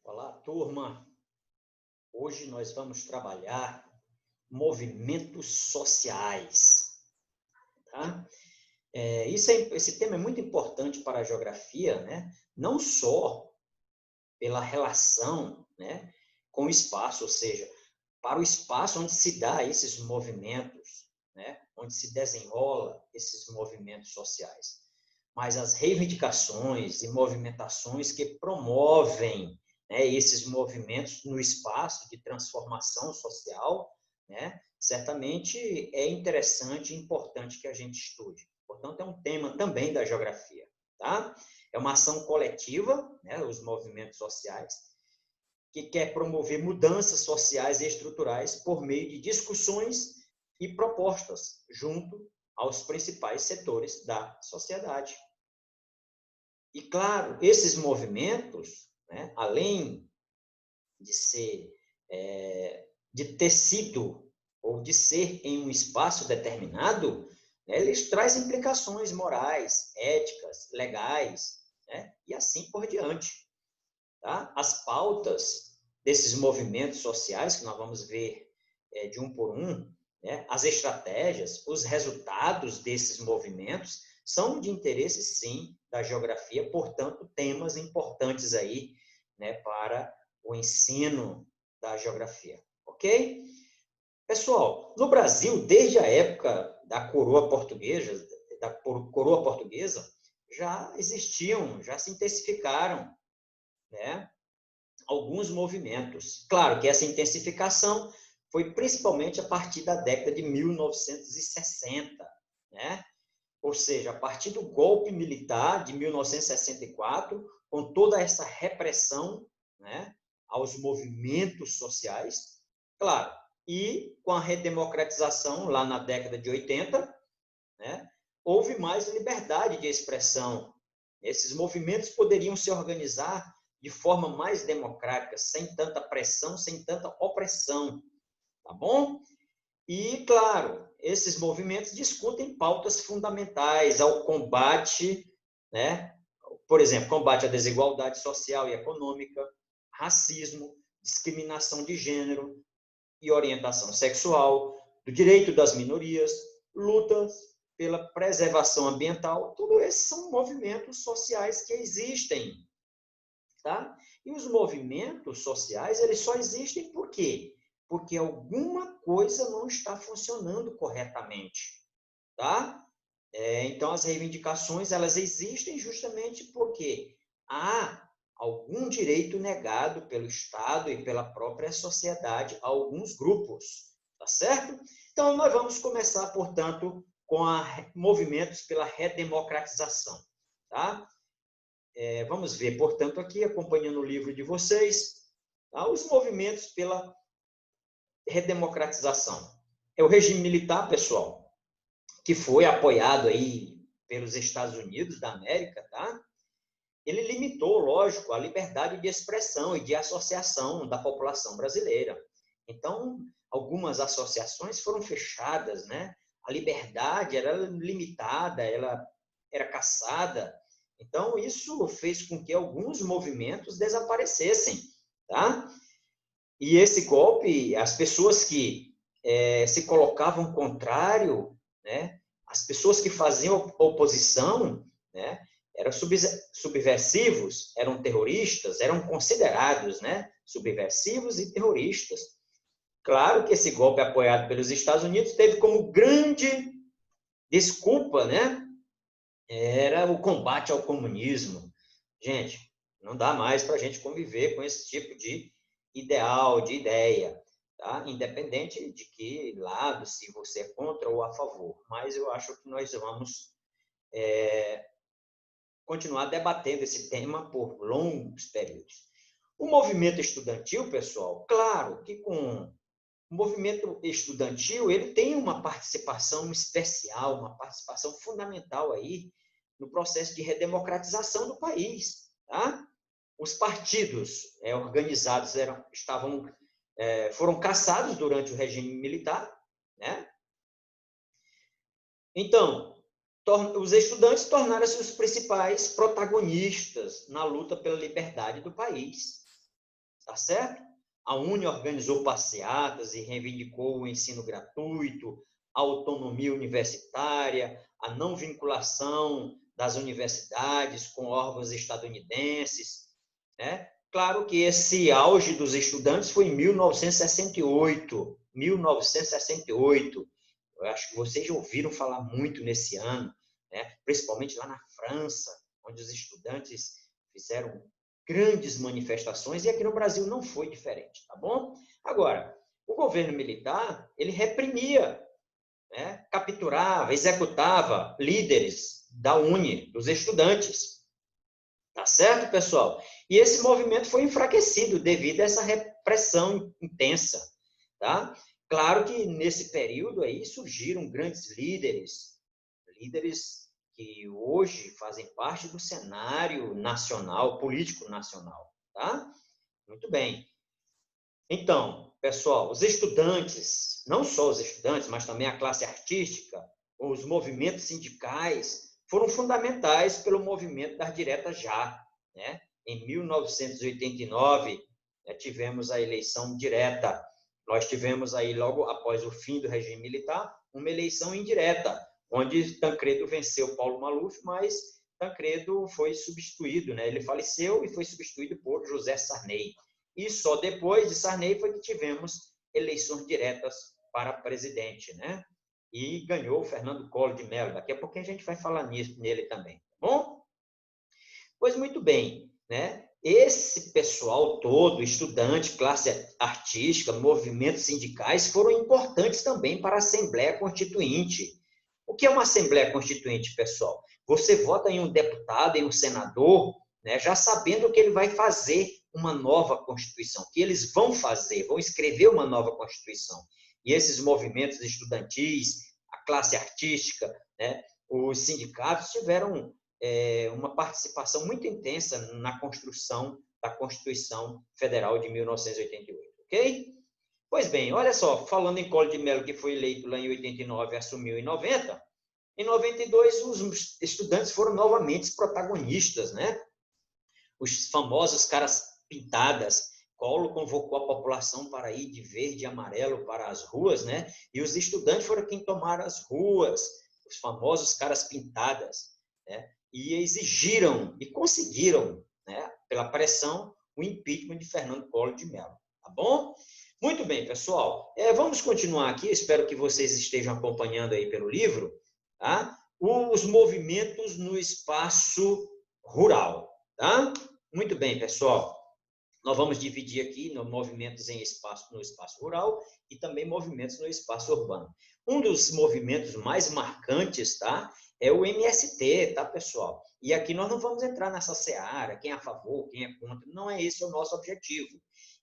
Olá, turma. Hoje nós vamos trabalhar movimentos sociais, tá? Esse tema é muito importante para a geografia, né? Não só pela relação, né, com o espaço, ou seja, para o espaço onde se dá esses movimentos, né, onde se desenrola esses movimentos sociais, mas as reivindicações e movimentações que promovem, né, esses movimentos no espaço de transformação social, né, certamente é interessante e importante que a gente estude. Portanto, é um tema também da geografia, tá? É uma ação coletiva, né, os movimentos sociais, que quer promover mudanças sociais e estruturais por meio de discussões e propostas junto aos principais setores da sociedade. E, claro, esses movimentos, né, além de ser, de ter sido ou de ser em um espaço determinado, né, eles trazem implicações morais, éticas, legais, né, e assim por diante. Tá? As pautas desses movimentos sociais, que nós vamos ver de um por um, né? As estratégias, os resultados desses movimentos são de interesse, sim, da geografia, portanto, temas importantes aí, né, para o ensino da geografia, ok? Pessoal, no Brasil, desde a época da coroa portuguesa, já existiam, já se intensificaram, né, alguns movimentos. Claro que essa intensificação foi principalmente a partir da década de 1960, né? Ou seja, a partir do golpe militar de 1964, com toda essa repressão, né, aos movimentos sociais, claro, e com a redemocratização lá na década de 80, né, houve mais liberdade de expressão. Esses movimentos poderiam se organizar de forma mais democrática, sem tanta pressão, sem tanta opressão, tá bom? E, claro, esses movimentos discutem pautas fundamentais ao combate, né? Por exemplo, combate à desigualdade social e econômica, racismo, discriminação de gênero e orientação sexual, do direito das minorias, lutas pela preservação ambiental. Tudo esses são movimentos sociais que existem, tá? E os movimentos sociais, eles só existem por quê? Porque alguma coisa não está funcionando corretamente, tá? Então, as reivindicações, elas existem justamente porque há algum direito negado pelo Estado e pela própria sociedade a alguns grupos, tá certo? Então, nós vamos começar, portanto, com movimentos pela redemocratização, tá? Vamos ver, portanto, aqui, acompanhando o livro de vocês, tá? Os movimentos pela redemocratização. É o regime militar, pessoal, que foi apoiado aí pelos Estados Unidos da América, tá? Ele limitou, lógico, a liberdade de expressão e de associação da população brasileira. Então, algumas associações foram fechadas, né? A liberdade era limitada, ela era caçada. Então, isso fez com que alguns movimentos desaparecessem, tá? E esse golpe, as pessoas que se colocavam contrário, né? As pessoas que faziam oposição, né? Eram subversivos, eram terroristas, eram considerados, né? Subversivos e terroristas. Claro que esse golpe apoiado pelos Estados Unidos teve como grande desculpa, né? Era o combate ao comunismo. Gente, não dá mais para a gente conviver com esse tipo de ideal, de ideia, tá? Independente de que lado, se você é contra ou a favor. Mas eu acho que nós vamos continuar debatendo esse tema por longos períodos. O movimento estudantil, pessoal, claro que com o movimento estudantil, ele tem uma participação especial, uma participação fundamental aí no processo de redemocratização do país, tá? Os partidos organizados foram caçados durante o regime militar, né? Então, os estudantes tornaram-se os principais protagonistas na luta pela liberdade do país. tá certo? A UNE organizou passeatas e reivindicou o ensino gratuito, a autonomia universitária, a não vinculação das universidades com órgãos estadunidenses, né? Claro que esse auge dos estudantes foi em 1968, 1968. Eu acho que vocês já ouviram falar muito nesse ano, né? Principalmente lá na França, onde os estudantes fizeram grandes manifestações, e aqui no Brasil não foi diferente, tá bom? Agora, o governo militar, ele reprimia, né? Capturava, executava líderes da UNE, dos estudantes. Tá certo, pessoal? E esse movimento foi enfraquecido devido a essa repressão intensa, tá? Claro que nesse período aí surgiram grandes líderes, líderes que hoje fazem parte do cenário nacional, político nacional, tá? Muito bem. Então, pessoal, os estudantes, não só os estudantes, mas também a classe artística, os movimentos sindicais, foram fundamentais pelo movimento das diretas já, né? Em 1989, tivemos a eleição direta. Nós tivemos aí, logo após o fim do regime militar, uma eleição indireta, onde Tancredo venceu Paulo Maluf, mas Tancredo foi substituído, né? Ele faleceu e foi substituído por José Sarney. E só depois de Sarney foi que tivemos eleições diretas para presidente, né? E ganhou Fernando Collor de Mello. Daqui a pouquinho a gente vai falar nele também, tá bom? Pois muito bem, né? Esse pessoal todo, estudante, classe artística, movimentos sindicais, foram importantes também para a Assembleia Constituinte. O que é uma Assembleia Constituinte, pessoal? Você vota em um deputado, em um senador, né, já sabendo que ele vai fazer uma nova Constituição, que eles vão fazer, vão escrever uma nova Constituição. E esses movimentos estudantis, a classe artística, né, os sindicatos tiveram uma participação muito intensa na construção da Constituição Federal de 1988, ok? Pois bem, olha só, falando em Collor de Mello, que foi eleito lá em 89 e assumiu em 90, em 92 os estudantes foram novamente protagonistas, né? Os famosos caras pintadas. Collor convocou a população para ir de verde e amarelo para as ruas, né? E os estudantes foram quem tomaram as ruas, os famosos caras pintadas, né? E exigiram e conseguiram, né, pela pressão, o impeachment de Fernando Collor de Mello. Tá bom? Muito bem, pessoal. Vamos continuar aqui. Espero que vocês estejam acompanhando aí pelo livro, tá? Os movimentos no espaço rural, tá? Muito bem, pessoal. Nós vamos dividir aqui no movimentos no espaço rural e também movimentos no espaço urbano. Um dos movimentos mais marcantes, tá? É o MST, tá, pessoal? E aqui nós não vamos entrar nessa seara, quem é a favor, quem é contra. Não é esse o nosso objetivo.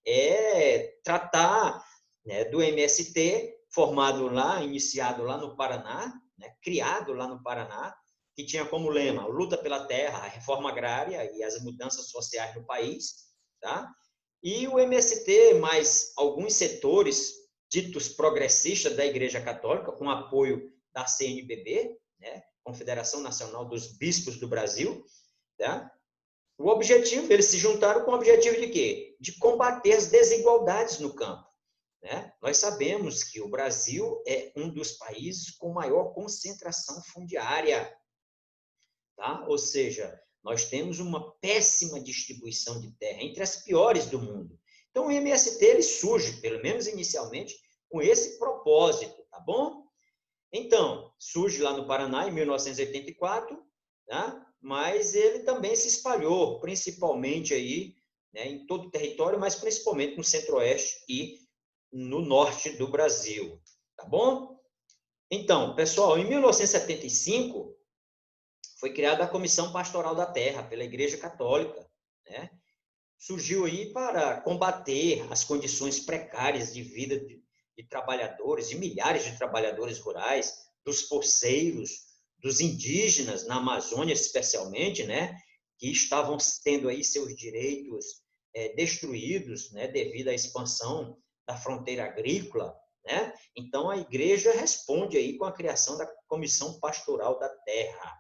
É tratar, né, do MST, formado lá, iniciado lá no Paraná, né, criado lá no Paraná, que tinha como lema luta pela terra, a reforma agrária e as mudanças sociais no país, tá? E o MST, mais alguns setores ditos progressistas da Igreja Católica, com apoio da CNBB, né? Confederação Nacional dos Bispos do Brasil, tá? O objetivo, eles se juntaram com o objetivo de quê? De combater as desigualdades no campo, né? Nós sabemos que o Brasil é um dos países com maior concentração fundiária, tá? Ou seja, nós temos uma péssima distribuição de terra, entre as piores do mundo. Então, o MST ele surge, pelo menos inicialmente, com esse propósito, tá bom? Então, surge lá no Paraná em 1984, tá? Mas ele também se espalhou, principalmente aí, né, em todo o território, mas principalmente no centro-oeste e no norte do Brasil, tá bom? Então, pessoal, em 1975, foi criada a Comissão Pastoral da Terra pela Igreja Católica, né? Surgiu aí para combater as condições precárias de vida de trabalhadores, de milhares de trabalhadores rurais, dos poceiros, dos indígenas na Amazônia especialmente, né? Que estavam tendo aí seus direitos destruídos, né? Devido à expansão da fronteira agrícola, né? Então a Igreja responde aí com a criação da Comissão Pastoral da Terra.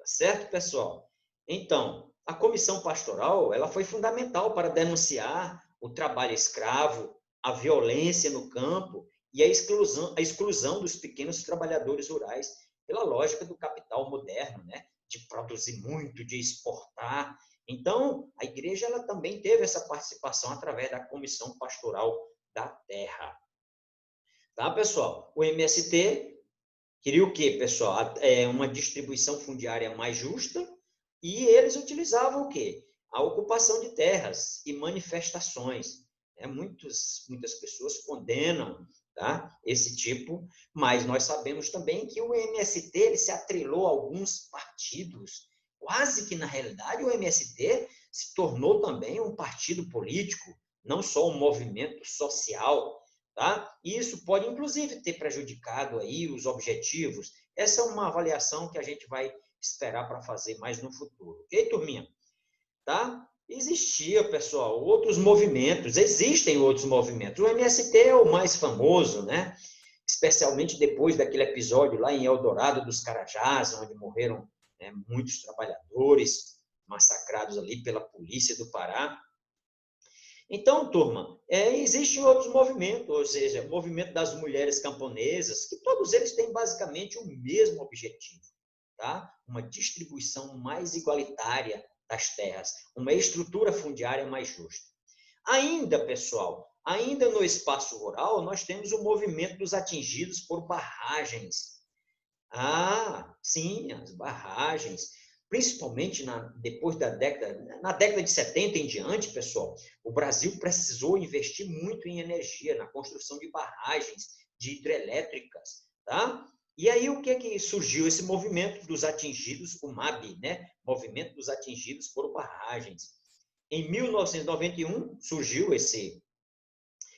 Certo, pessoal? Então, a comissão pastoral ela foi fundamental para denunciar o trabalho escravo, a violência no campo e a exclusão dos pequenos trabalhadores rurais pela lógica do capital moderno, né? De produzir muito, de exportar. Então, a igreja ela também teve essa participação através da Comissão Pastoral da Terra. Tá, pessoal? O MST queria o quê, pessoal? Uma distribuição fundiária mais justa e eles utilizavam o quê? A ocupação de terras e manifestações. Muitas pessoas condenam, tá? Esse tipo, mas nós sabemos também que o MST ele se atrelou a alguns partidos. Quase que, na realidade, o MST se tornou também um partido político, não só um movimento social. Tá? E isso pode, inclusive, ter prejudicado aí os objetivos. Essa é uma avaliação que a gente vai esperar para fazer mais no futuro. Ok, turminha? Tá? Existia, pessoal, outros movimentos, existem outros movimentos. O MST é o mais famoso, né? Especialmente depois daquele episódio lá em Eldorado dos Carajás, onde morreram, né, muitos trabalhadores massacrados ali pela polícia do Pará. Então, turma, existem outros movimentos, ou seja, o movimento das mulheres camponesas, que todos eles têm basicamente o mesmo objetivo, tá? Uma distribuição mais igualitária das terras, uma estrutura fundiária mais justa. Ainda, pessoal, ainda no espaço rural, nós temos o movimento dos atingidos por barragens. Sim, as barragens. Principalmente depois na década de 70 em diante, pessoal, o Brasil precisou investir muito em energia, na construção de barragens, de hidrelétricas, tá? E aí o que surgiu? Esse movimento dos atingidos, o MAB, né? Movimento dos atingidos por barragens. Em 1991 surgiu esse,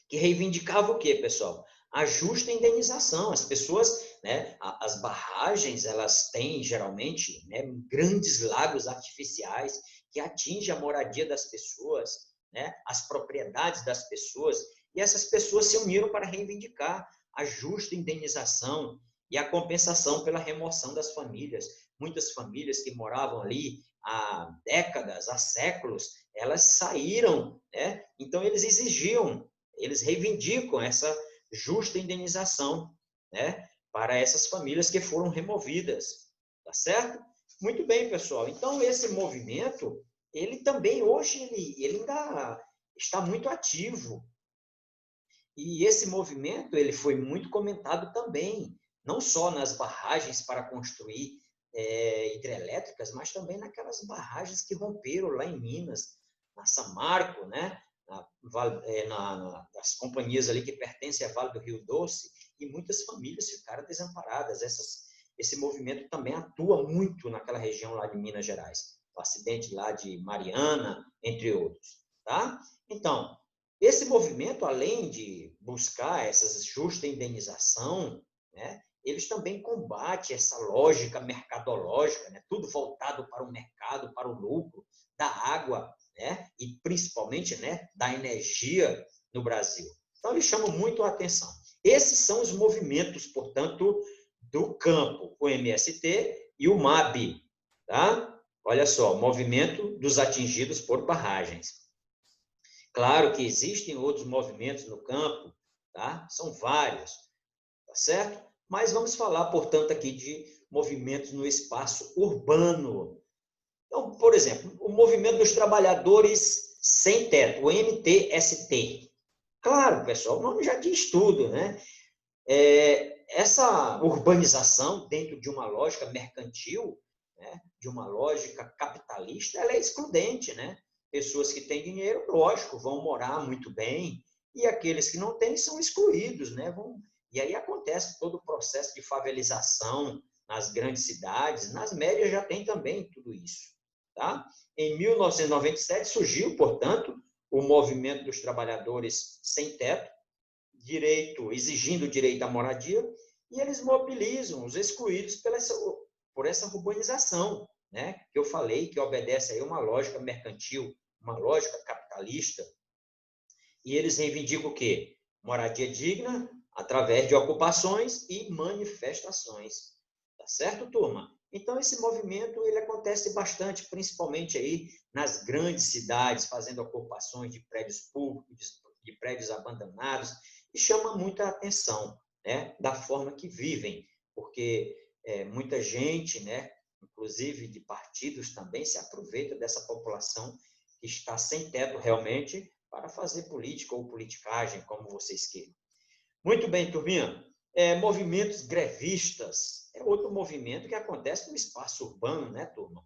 que reivindicava o quê, pessoal? A justa indenização. As pessoas, né, as barragens, elas têm geralmente, né, grandes lagos artificiais que atingem a moradia das pessoas, né, as propriedades das pessoas, e essas pessoas se uniram para reivindicar a justa indenização e a compensação pela remoção das famílias. Muitas famílias que moravam ali há décadas, há séculos, elas saíram, né? Então eles reivindicam essa justa indenização, né, para essas famílias que foram removidas, tá certo? Muito bem, pessoal. Então, esse movimento, ele também, hoje, ele ainda está muito ativo. E esse movimento, ele foi muito comentado também, não só nas barragens para construir hidrelétricas, mas também naquelas barragens que romperam lá em Minas, na Samarco, né? Das companhias ali que pertencem à Vale do Rio Doce, e muitas famílias ficaram desamparadas. Esse movimento também atua muito naquela região lá de Minas Gerais. O acidente lá de Mariana, entre outros. Tá? Então, esse movimento, além de buscar essa justa indenização, né, eles também combatem essa lógica mercadológica, né, tudo voltado para o mercado, para o lucro, da água, né, e principalmente, né, da energia no Brasil. Então, eles chamam muito a atenção. Esses são os movimentos, portanto, do campo, o MST e o MAB. Tá? Olha só, movimento dos atingidos por barragens. Claro que existem outros movimentos no campo, tá? São vários, tá certo? Mas vamos falar, portanto, aqui de movimentos no espaço urbano. Então, por exemplo, o movimento dos trabalhadores sem teto, o MTST. Claro, pessoal, o nome já diz tudo, né? Essa urbanização dentro de uma lógica mercantil, né, de uma lógica capitalista, ela é excludente, né? Pessoas que têm dinheiro, lógico, vão morar muito bem, e aqueles que não têm são excluídos, né? E aí acontece todo o processo de favelização nas grandes cidades, nas médias já tem também tudo isso. Tá? Em 1997 surgiu, portanto, o movimento dos trabalhadores sem teto, exigindo o direito à moradia, e eles mobilizam os excluídos por essa urbanização, né? Que eu falei, que obedece a uma lógica mercantil, uma lógica capitalista. E eles reivindicam o quê? Moradia digna através de ocupações e manifestações. Tá certo, turma? Então, esse movimento ele acontece bastante, principalmente aí nas grandes cidades, fazendo ocupações de prédios públicos, de prédios abandonados, e chama muita atenção, né, da forma que vivem, porque muita gente, né, inclusive de partidos também, se aproveita dessa população que está sem teto realmente para fazer política ou politicagem, como vocês queiram. Muito bem, turminha. Movimentos grevistas é outro movimento que acontece no espaço urbano, né, turma?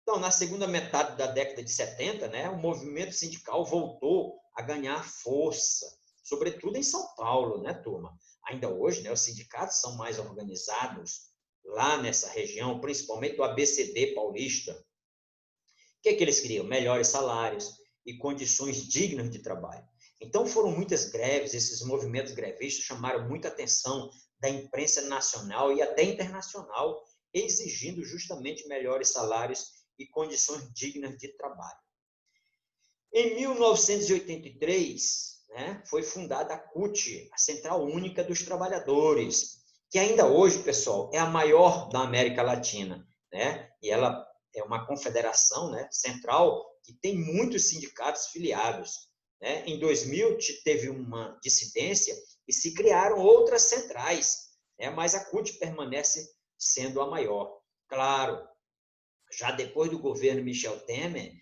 Então, na segunda metade da década de 70, né, o movimento sindical voltou a ganhar força, sobretudo em São Paulo, né, turma? Ainda hoje, né, os sindicatos são mais organizados lá nessa região, principalmente do ABCD paulista. O que eles queriam? Melhores salários e condições dignas de trabalho. Então, foram muitas greves, esses movimentos grevistas chamaram muita atenção da imprensa nacional e até internacional, exigindo justamente melhores salários e condições dignas de trabalho. Em 1983, né, foi fundada a CUT, a Central Única dos Trabalhadores, que ainda hoje, pessoal, é a maior da América Latina, né? E ela é uma confederação, né, central que tem muitos sindicatos filiados. Né? Em 2000, teve uma dissidência e se criaram outras centrais, né? Mas a CUT permanece sendo a maior. Claro, já depois do governo Michel Temer,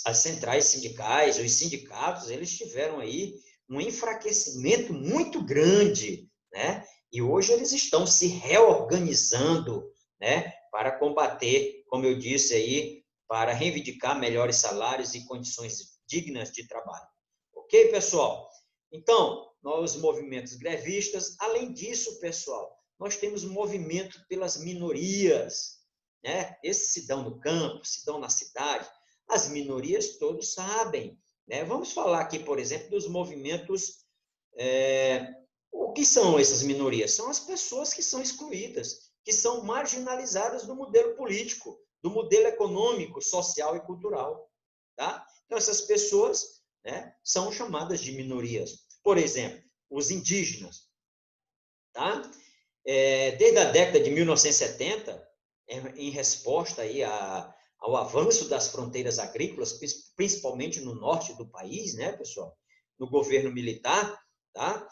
as centrais sindicais, os sindicatos, eles tiveram aí um enfraquecimento muito grande, né? E hoje eles estão se reorganizando, né? Para combater, como eu disse aí, para reivindicar melhores salários e condições dignas de trabalho. Ok, pessoal? Então, nós movimentos grevistas, além disso, pessoal, nós temos movimento pelas minorias, né? Esses se dão no campo, se dão na cidade, as minorias todos sabem, né? Vamos falar aqui, por exemplo, dos movimentos. O que são essas minorias? São as pessoas que são excluídas, que são marginalizadas do modelo político, do modelo econômico, social e cultural. Tá? Então, essas pessoas, né, são chamadas de minorias. Por exemplo, os indígenas. Tá? Desde a década de 1970, em resposta aí ao avanço das fronteiras agrícolas, principalmente no norte do país, né, pessoal, no governo militar, tá?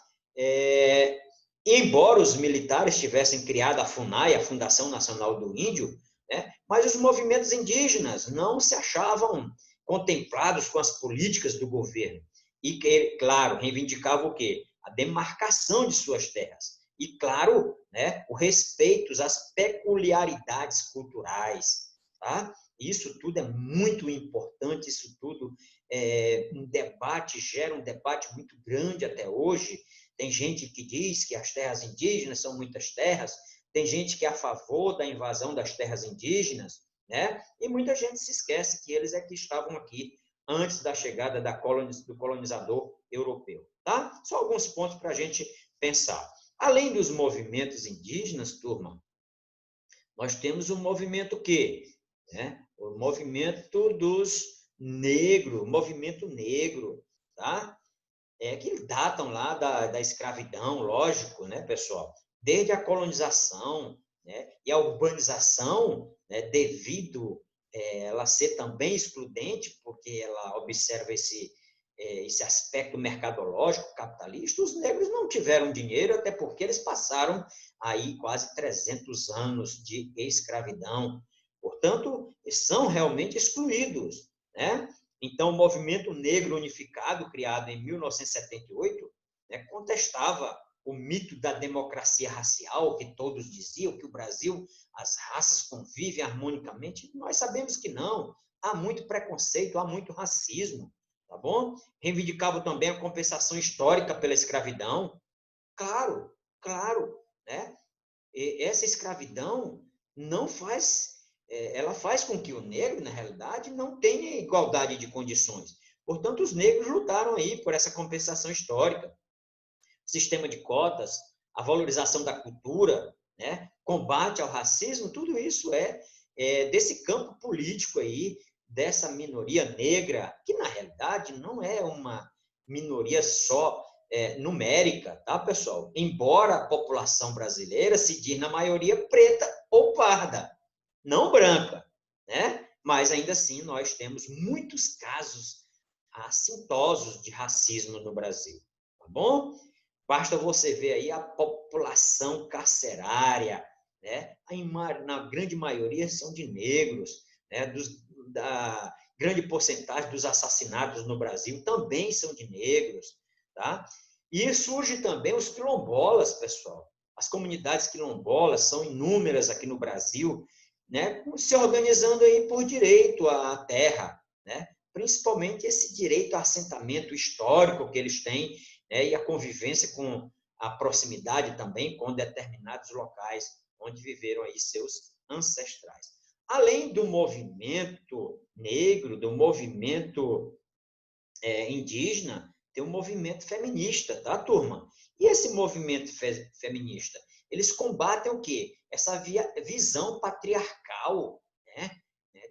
Embora os militares tivessem criado a FUNAI, a Fundação Nacional do Índio, né, mas os movimentos indígenas não se achavam contemplados com as políticas do governo. E, claro, reivindicavam o quê? A demarcação de suas terras. E, claro, né, o respeito às peculiaridades culturais. Tá? Isso tudo é muito importante, isso tudo gera um debate muito grande até hoje. Tem gente que diz que as terras indígenas são muitas terras, tem gente que é a favor da invasão das terras indígenas, né? E muita gente se esquece que eles é que estavam aqui antes da chegada do colonizador europeu. Tá? Só alguns pontos para a gente pensar. Além dos movimentos indígenas, turma, nós temos um movimento que, né? O movimento dos negros, movimento negro, tá? Que datam lá da escravidão, lógico, né, pessoal? Desde a colonização, né, e a urbanização, né, devido ela ser também excludente, porque ela observa esse aspecto mercadológico capitalista, os negros não tiveram dinheiro, até porque eles passaram aí quase 300 anos de escravidão. Portanto, são realmente excluídos, né? Então, o Movimento Negro Unificado, criado em 1978, né, contestava o mito da democracia racial, que todos diziam que o Brasil, as raças convivem harmonicamente. Nós sabemos que não. Há muito preconceito, há muito racismo, tá bom? Reivindicava também a compensação histórica pela escravidão. Claro, claro, né? E essa escravidão não faz ela faz com que o negro, na realidade, não tenha igualdade de condições. Portanto, os negros lutaram aí por essa compensação histórica. Sistema de cotas, a valorização da cultura, né? Combate ao racismo, tudo isso desse campo político aí, dessa minoria negra, que, na realidade, não é uma minoria só numérica, tá, pessoal? Embora a população brasileira se diz na maioria preta ou parda, não branca, né? Mas ainda assim nós temos muitos casos assintosos de racismo no Brasil, tá bom? Basta você ver aí a população carcerária, né? Na grande maioria são de negros, né? Da grande porcentagem dos assassinatos no Brasil também são de negros, tá? E surge também os quilombolas, pessoal. As comunidades quilombolas são inúmeras aqui no Brasil, né? Se organizando aí por direito à terra, né? Principalmente esse direito ao assentamento histórico que eles têm, né? E a convivência com a proximidade também com determinados locais onde viveram aí seus ancestrais. Além do movimento negro, do movimento indígena, tem um movimento feminista, tá, turma? E esse movimento feminista, eles combatem o quê? Essa visão patriarcal, né?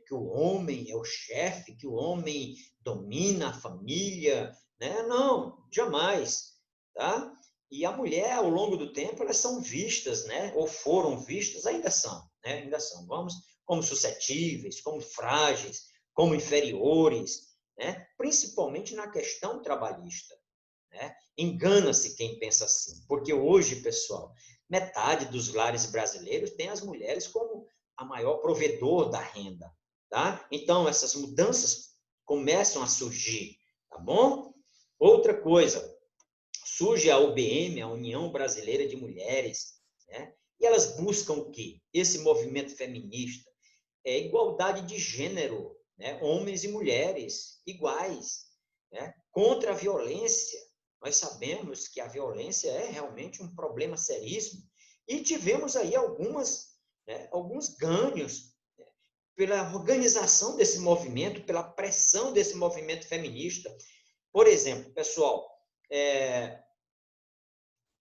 Que o homem é o chefe, que o homem domina a família, né? Não, jamais, tá? E a mulher, ao longo do tempo, elas são vistas, né? Ou foram vistas, ainda são, né? Ainda são, vamos, como suscetíveis, como frágeis, como inferiores, né? Principalmente na questão trabalhista, né? Engana-se quem pensa assim, porque hoje, pessoal, metade dos lares brasileiros tem as mulheres como a maior provedor da renda, tá? Então, essas mudanças começam a surgir, tá bom? Outra coisa, surge a UBM, a União Brasileira de Mulheres, né? E elas buscam o quê? Esse movimento feminista é igualdade de gênero, né? Homens e mulheres iguais, né? Contra a violência. Nós sabemos que a violência é realmente um problema seríssimo e tivemos aí alguns ganhos, né? Pela organização desse movimento, pela pressão desse movimento feminista. Por exemplo, pessoal,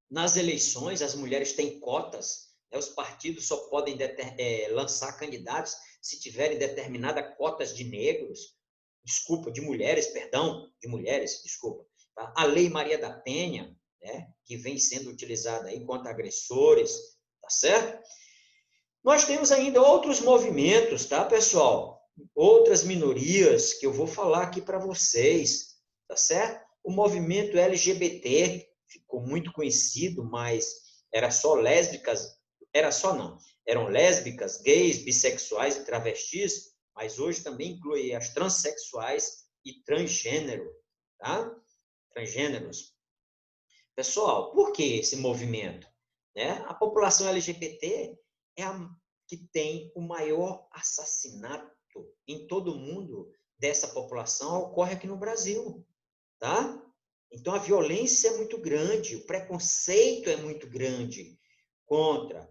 nas eleições as mulheres têm cotas, né? Os partidos só podem lançar candidatos se tiverem determinada cotas de negros, de mulheres, perdão, de mulheres, desculpa. Tá? A Lei Maria da Penha, né, que vem sendo utilizada aí contra agressores, tá certo? Nós temos ainda outros movimentos, tá, pessoal? Outras minorias que eu vou falar aqui para vocês, tá certo? O movimento LGBT ficou muito conhecido, mas era só lésbicas, eram lésbicas, gays, bissexuais e travestis, mas hoje também inclui as transexuais e transgênero, tá? Transgêneros. Pessoal, por que esse movimento? Né? A população LGBT é a que tem o maior assassinato em todo o mundo dessa população, ocorre aqui no Brasil, tá? Então, a violência é muito grande, o preconceito é muito grande contra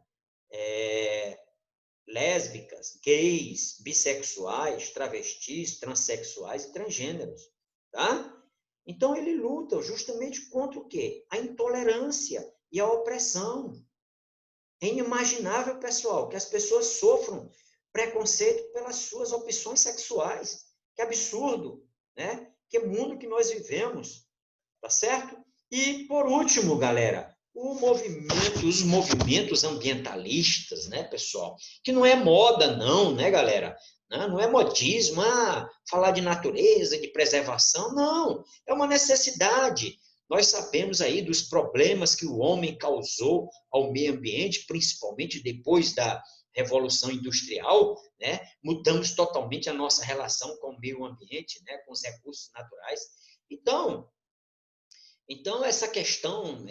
lésbicas, gays, bissexuais, travestis, transexuais e transgêneros, tá? Então, ele luta justamente contra o quê? A intolerância e a opressão. É inimaginável, pessoal, que as pessoas sofram preconceito pelas suas opções sexuais. Que absurdo, né? Que mundo que nós vivemos, tá certo? E, por último, galera, os movimentos ambientalistas, né, pessoal? Que não é moda, não, né, galera? Não é modismo, falar de natureza, de preservação, não. É uma necessidade. Nós sabemos aí dos problemas que o homem causou ao meio ambiente, principalmente depois da Revolução Industrial, né? Mudamos totalmente a nossa relação com o meio ambiente, né? Com os recursos naturais. Então, essa questão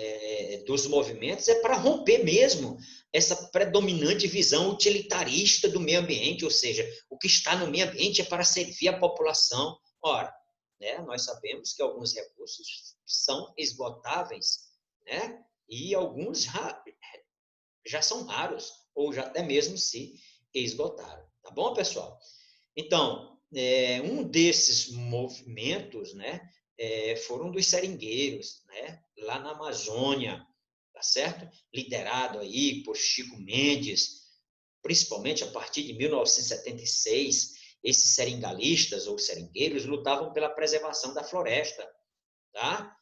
dos movimentos é para romper mesmo essa predominante visão utilitarista do meio ambiente, ou seja, o que está no meio ambiente é para servir a população. Ora, né, nós sabemos que alguns recursos são esgotáveis, né, e alguns já são raros, ou já até mesmo se esgotaram. Tá bom, pessoal? Então, um desses movimentos, né, foram dos seringueiros, né, lá na Amazônia, tá certo? Liderado aí por Chico Mendes, principalmente a partir de 1976, esses seringalistas ou seringueiros lutavam pela preservação da floresta, tá?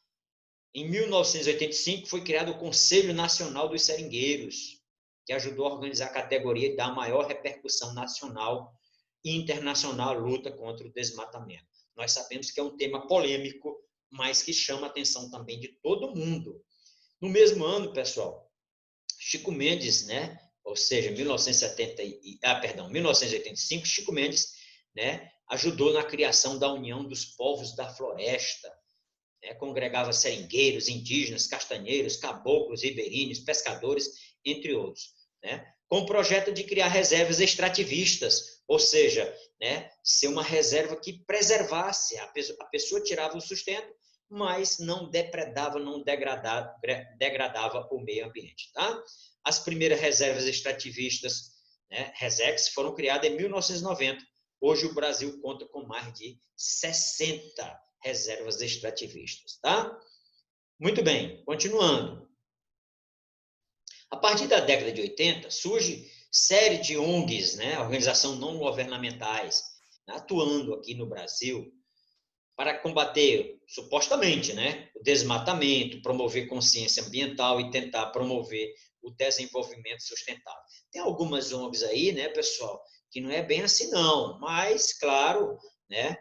Em 1985, foi criado o Conselho Nacional dos Seringueiros, que ajudou a organizar a categoria e dar maior repercussão nacional e internacional à luta contra o desmatamento. Nós sabemos que é um tema polêmico, mas que chama a atenção também de todo mundo. No mesmo ano, pessoal, Chico Mendes, né, ou seja, 1985, Chico Mendes, né, ajudou na criação da União dos Povos da Floresta, né, congregava seringueiros, indígenas, castanheiros, caboclos, ribeirinhos, pescadores, entre outros, né, com o projeto de criar reservas extrativistas, ou seja, né, ser uma reserva que preservasse, a pessoa tirava o sustento, mas não depredava, não degradava o meio ambiente. Tá? As primeiras reservas extrativistas, né, RESEX, foram criadas em 1990. Hoje o Brasil conta com mais de 60 reservas extrativistas. Tá? Muito bem, continuando. A partir da década de 80, surge série de ONGs, né, organizações não governamentais, né, atuando aqui no Brasil para combater, supostamente, né, o desmatamento, promover consciência ambiental e tentar promover o desenvolvimento sustentável. Tem algumas ONGs aí, né, pessoal, que não é bem assim não, mas, claro, né,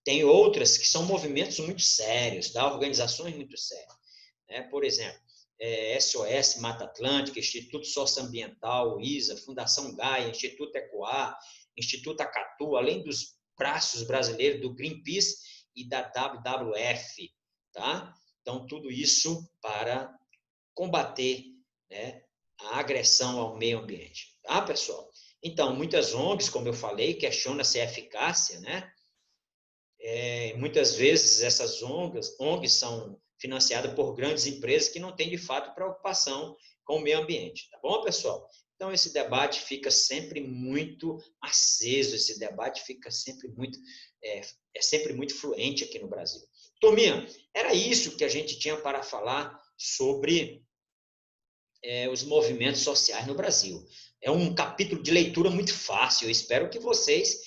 tem outras que são movimentos muito sérios, tá? Organizações muito sérias, né? Por exemplo, SOS Mata Atlântica, Instituto Socioambiental, ISA, Fundação Gaia, Instituto Ecoar, Instituto Acatu, além dos braços brasileiros do Greenpeace e da WWF, tá? Então, tudo isso para combater, né, a agressão ao meio ambiente, tá, pessoal? Então, muitas ONGs, como eu falei, questionam-se a eficácia, né? Muitas vezes essas ONGs são financiadas por grandes empresas que não têm, de fato, preocupação com o meio ambiente. Tá bom, pessoal? Então, esse debate fica sempre muito aceso, esse debate fica sempre muito, sempre muito fluente aqui no Brasil. Turminha, era isso que a gente tinha para falar sobre os movimentos sociais no Brasil. É um capítulo de leitura muito fácil, eu espero que vocês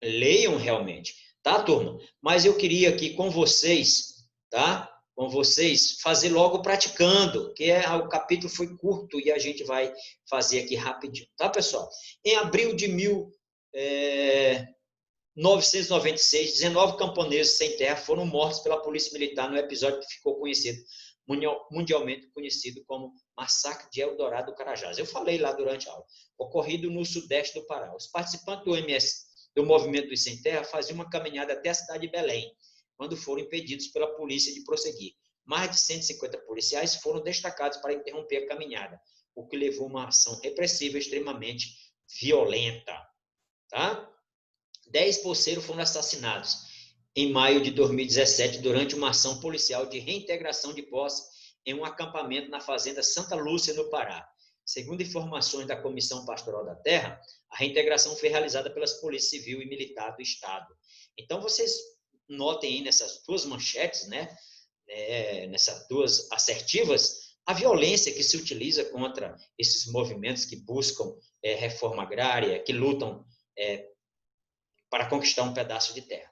leiam realmente, tá, turma? Mas eu queria aqui com vocês, tá? Com vocês, fazer logo praticando, que o capítulo foi curto e a gente vai fazer aqui rapidinho, tá, pessoal? Em abril de 1996, 19 camponeses sem terra foram mortos pela polícia militar no episódio que ficou conhecido, mundialmente conhecido como Massacre de Eldorado do Carajás. Eu falei lá durante a aula, ocorrido no sudeste do Pará. Os participantes do Movimento dos Sem Terra faziam uma caminhada até a cidade de Belém, quando foram impedidos pela polícia de prosseguir. Mais de 150 policiais foram destacados para interromper a caminhada, o que levou a uma ação repressiva extremamente violenta. Tá? 10 pulseiros foram assassinados em maio de 2017 durante uma ação policial de reintegração de posse em um acampamento na fazenda Santa Lúcia, no Pará. Segundo informações da Comissão Pastoral da Terra, a reintegração foi realizada pelas polícias civil e militar do Estado. Então, vocês notem aí nessas duas manchetes, né, nessas duas assertivas, a violência que se utiliza contra esses movimentos que buscam reforma agrária, que lutam para conquistar um pedaço de terra.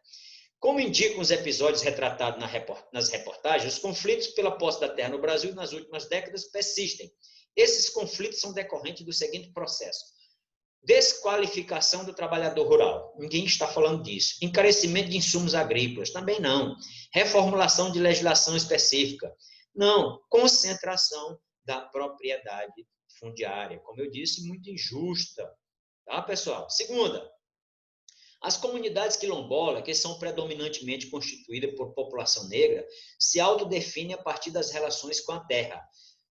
Como indicam os episódios retratados nas reportagens, os conflitos pela posse da terra no Brasil nas últimas décadas persistem. Esses conflitos são decorrentes do seguinte processo: desqualificação do trabalhador rural. Ninguém está falando disso. Encarecimento de insumos agrícolas. Também não. Reformulação de legislação específica. Não. Concentração da propriedade fundiária. Como eu disse, muito injusta. Tá, pessoal? Segunda, as comunidades quilombolas, que são predominantemente constituídas por população negra, se autodefinem a partir das relações com a terra,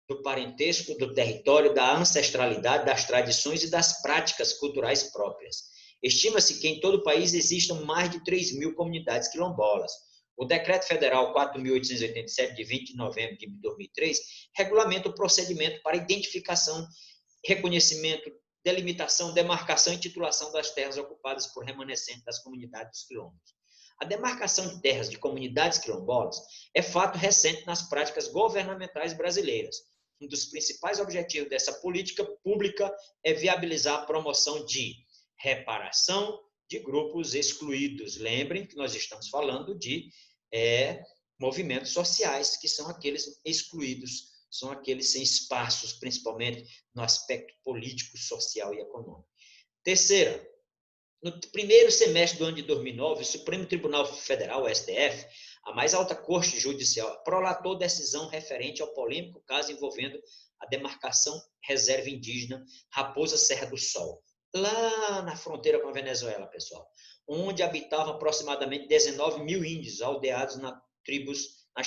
do parentesco, do território, da ancestralidade, das tradições e das práticas culturais próprias. Estima-se que em todo o país existam mais de 3.000 comunidades quilombolas. O Decreto Federal 4.887, de 20 de novembro de 2003, regulamenta o procedimento para identificação, reconhecimento, delimitação, demarcação e titulação das terras ocupadas por remanescentes das comunidades dos quilombos. A demarcação de terras de comunidades quilombolas é fato recente nas práticas governamentais brasileiras. Um dos principais objetivos dessa política pública é viabilizar a promoção de reparação de grupos excluídos. Lembrem que nós estamos falando de movimentos sociais, que são aqueles excluídos, são aqueles sem espaços, principalmente no aspecto político, social e econômico. Terceira, no primeiro semestre do ano de 2009, o Supremo Tribunal Federal, o STF, a mais alta corte judicial, prolatou decisão referente ao polêmico caso envolvendo a demarcação reserva indígena Raposa Serra do Sol, lá na fronteira com a Venezuela, pessoal, onde habitavam aproximadamente 19 mil índios aldeados nas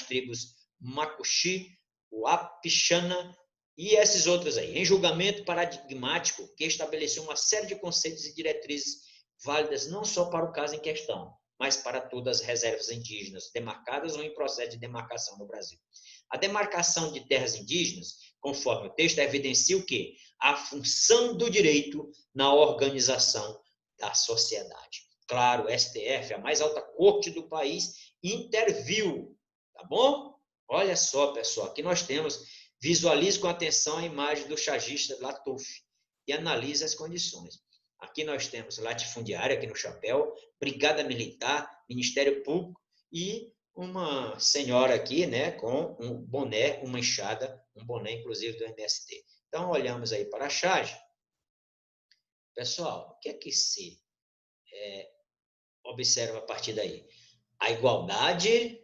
tribos Macuxi, Uapixana e esses outros aí, em julgamento paradigmático que estabeleceu uma série de conceitos e diretrizes válidas não só para o caso em questão, mas para todas as reservas indígenas demarcadas ou em processo de demarcação no Brasil. A demarcação de terras indígenas, conforme o texto, evidencia o quê? A função do direito na organização da sociedade. Claro, o STF, a mais alta corte do país, interviu, tá bom? Olha só, pessoal, aqui nós temos, visualize com atenção a imagem do chargista Latuf e analise as condições. Aqui nós temos latifundiária, aqui no chapéu, Brigada Militar, Ministério Público e uma senhora aqui, né, com um boné, uma enxada, um boné, inclusive, do MST. Então, olhamos aí para a charge. Pessoal, o que é que se observa a partir daí? A igualdade,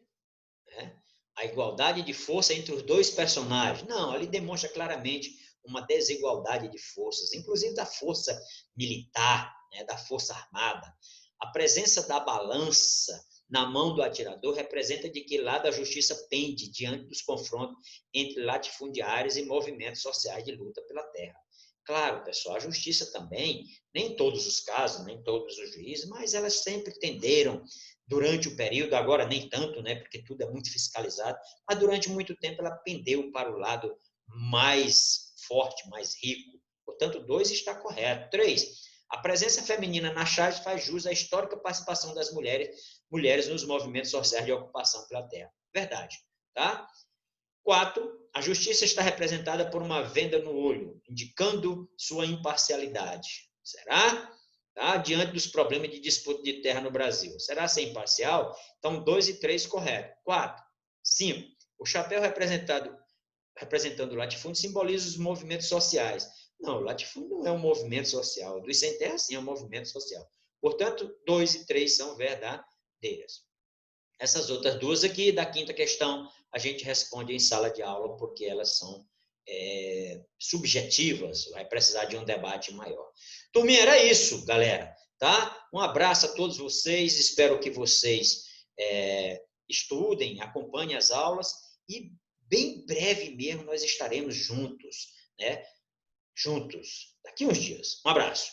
né? A igualdade de força entre os dois personagens. Não, ali demonstra claramente uma desigualdade de forças, inclusive da força militar, né, da força armada. A presença da balança na mão do atirador representa de que lado a justiça pende diante dos confrontos entre latifundiários e movimentos sociais de luta pela terra. Claro, pessoal, a justiça também, nem em todos os casos, nem todos os juízes, mas elas sempre tenderam, durante o período, agora nem tanto, né, porque tudo é muito fiscalizado, mas durante muito tempo ela pendeu para o lado mais forte, mais rico. Portanto, 2 está correto. 3, a presença feminina na charge faz jus à histórica participação das mulheres nos movimentos sociais de ocupação pela terra. Verdade, tá? 4, a justiça está representada por uma venda no olho, indicando sua imparcialidade. Será? Tá? Diante dos problemas de disputa de terra no Brasil. Será ser imparcial? Então, 2 e 3 correto. 4, 5, o chapéu representando o latifúndio simboliza os movimentos sociais. Não, o latifúndio não é um movimento social. O dos sem terra, sim, é um movimento social. Portanto, 2 e 3 são verdadeiras. Essas outras 2 aqui, da quinta questão, a gente responde em sala de aula, porque elas são subjetivas, vai precisar de um debate maior. Turminha, era isso, galera, tá? Um abraço a todos vocês, espero que vocês estudem, acompanhem as aulas e bem breve mesmo nós estaremos juntos, né? Juntos, daqui uns dias. Um abraço.